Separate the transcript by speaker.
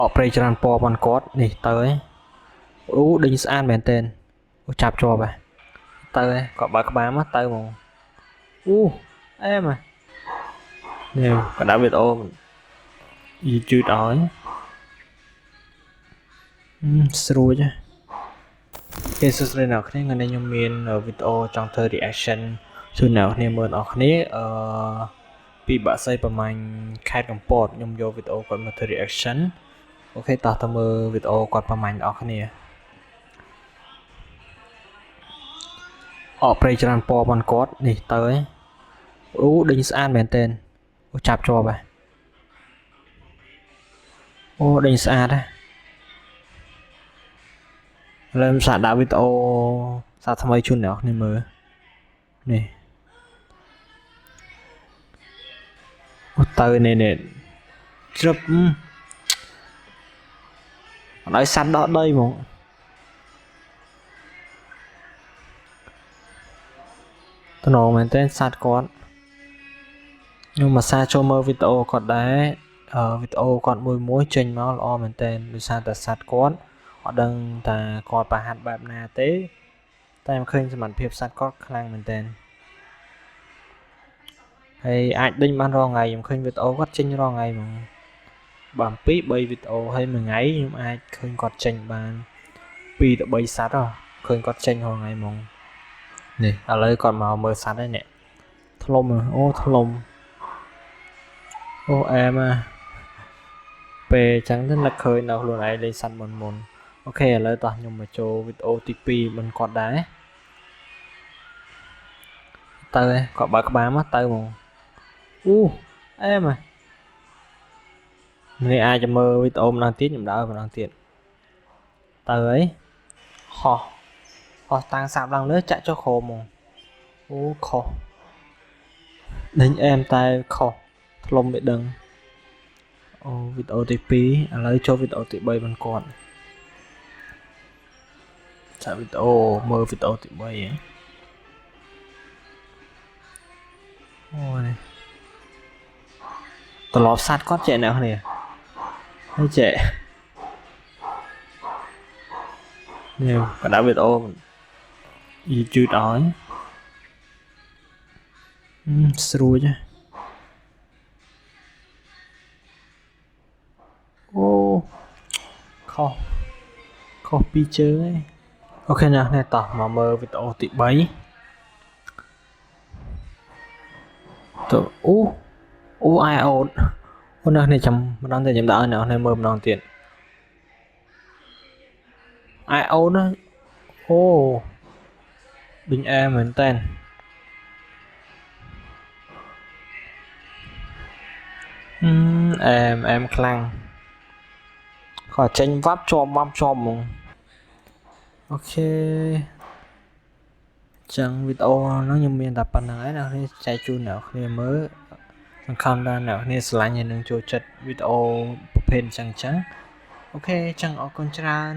Speaker 1: អបព្រៃច្រើនពណ៌ប៉ុនគាត់នេះទៅឯងអូដេញស្អាតមែនតើអូចាប់ជាប់ហ៎ទៅឯងគាត់បើកក្បាលមកទៅហ្មងអូអែមហ៎នេះក៏ដាក់វីដេអូយឺតឲ្យស្រួចហ៎គេសួស្តីអ្នកគ្នាថ្ងៃនេះខ្ញុំមានវីដេអូចង់ធ្វើ reaction ជូនអ្នកគ្នាមើលអ្នកគ្នាពីបាក់សីប្រមាញ់ខេត្តកំពតខ្ញុំយកវីដេអូគាត់មកធ្វើ reaction អូខេតោះទៅមើលវីដេអូគាត់ប្រមាញ់អ្នកគ្នាអបព្រៃច្រើនពណ៌ប៉ុនគាត់នេះទៅឯងអូដេញស្អាតមែនតើអូចាប់ជាប់ហ៎អូដេញស្អាតហ៎ឥឡូវសាកដាក់វីដេអូសាកថ្មីជូនអ្នកគ្នាមើលនេះអូទៅនេះជ្រឹបអត់ឲ្យសัตว์ដកដីហ្មងតំណងមែនតើសัตว์គាត់ខ្ញុំមកសាចូលមើលវីដេអូគាត់ដែរវីដេអូគាត់មួយចេញមកល្អមែនតើដោយសារតែសัตว์គាត់អត់ដឹងថាគាត់ប្រហាត់បែបណាទេតែខ្ញុំឃើញសមត្ថភាពសัตว์គាត់ខ្លាំងមែនតើហើយអាចដេញបានរាល់ថ្ងៃខ្ញុំឃើញវីដេអូគាត់ចេញរាល់ថ្ងៃហ្មងបាន2 3វីដេអូហើយមួយថ្ងៃខ្ញុំអាចឃើញគាត់ចេញបាន2ទៅ3សัตว์ឃើញគាត់ចេញរាល់ថ្ងៃហ្មងនេះឥឡូវគាត់មកមើលសัตว์ហើយនេះធ្លុំអូធ្លុំអូអែមពេលអញ្ចឹងទៅនឹកឃើញនៅខ្លួនឯងលេងសัตว์មុនអូខេឥឡូវតោះខ្ញុំមកចូលវីដេអូទី2មិនគាត់ដែរទៅគាត់បើកក្បាលមកទៅហ្មងអូអែមនេះអាចមើលវីដេអូម្ដងទៀតខ្ញុំដើរម្ដងទៀតទៅអីហោះតាំងសាប់ឡើងលើចាក់ចុះក្រោមហ្មងអូខុសដេញអែមតែខុសធ្លុំមិនដឹងអូវីដេអូទី2ឥឡូវចូលវីដេអូទី3មិនគាត់ចាក់វីដេអូមើលវីដេអូទី3ហ៎អូនេះត្រឡប់សัตว์គាត់ចេះអ្នកគ្នាហើយចេះនេះក៏ដាក់វីដេអូយឺតឲ្យស្រួចហ៎អូខុសពីជើងឯងអូខេអ្នកនេះតោះមកមើលវីដេអូទី3ទៅអូអាយអូនអូអ្នកនេះចាំម្ដងទៀតខ្ញុំដាក់ឲ្យអ្នកនេះមើលម្ដងទៀតអាយអូនអូដេញអែមមែនតើអែមខ្លាំងគាត់ចេញវាប់ជាប់ហ្មងអូខេចឹងវីដេអូហ្នឹងខ្ញុំមានតែប៉ុណ្្នឹងហើយអ្នកនេះចែកជូនអ្នកគ្នាមើលសង្ឃឹមថាអ្នកគ្នាស្រឡាញ់ហើយនឹងចូលចិត្តវីដេអូប្រភេទចឹងអូខេចឹងអរគុណច្រើន